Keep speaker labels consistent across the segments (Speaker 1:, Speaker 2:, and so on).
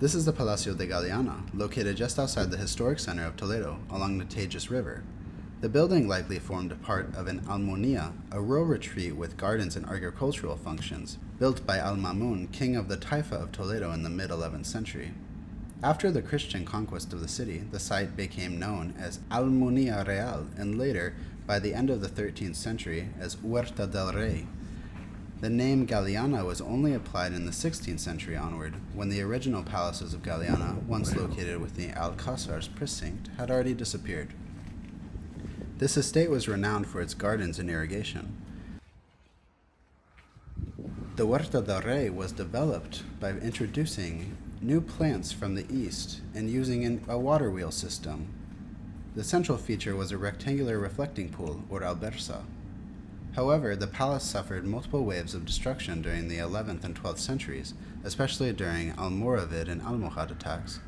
Speaker 1: This is the Palacio de Galiana, located just outside the historic center of Toledo, along the Tagus River. The building likely formed part of an Almunia, a rural retreat with gardens and agricultural functions, built by Al-Mamún, king of the Taifa of Toledo in the mid-11th century. After the Christian conquest of the city, the site became known as Almunia Real, and later, by the end of the 13th century, as Huerta del Rey. The name Galiana was only applied in the 16th century onward, when the original palaces of Galiana, once located within the Alcázar's precinct, had already disappeared. This estate was renowned for its gardens and irrigation. The Huerta del Rey was developed by introducing new plants from the east and using a waterwheel system. The central feature was a rectangular reflecting pool, or alberca. However, the palace suffered multiple waves of destruction during the 11th and 12th centuries, especially during Almoravid and Almohad attacks.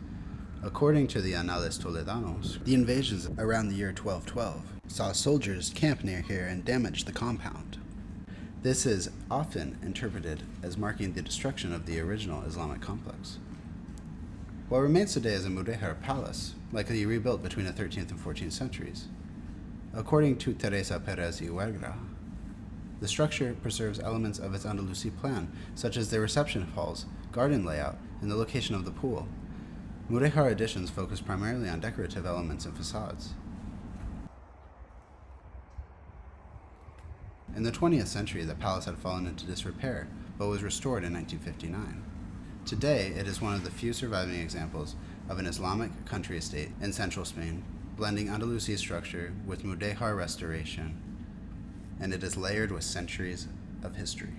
Speaker 1: According to the Anales Toledanos, the invasions around the year 1212 saw soldiers camp near here and damage the compound. This is often interpreted as marking the destruction of the original Islamic complex. What remains today is a Mudéjar palace, likely rebuilt between the 13th and 14th centuries. According to Teresa Perez y Huerga, the structure preserves elements of its Andalusi plan, such as the reception halls, garden layout, and the location of the pool. Mudéjar additions focus primarily on decorative elements and facades. In the 20th century, the palace had fallen into disrepair, but was restored in 1959. Today, it is one of the few surviving examples of an Islamic country estate in central Spain, blending Andalusi structure with Mudéjar restoration, and it is layered with centuries of history.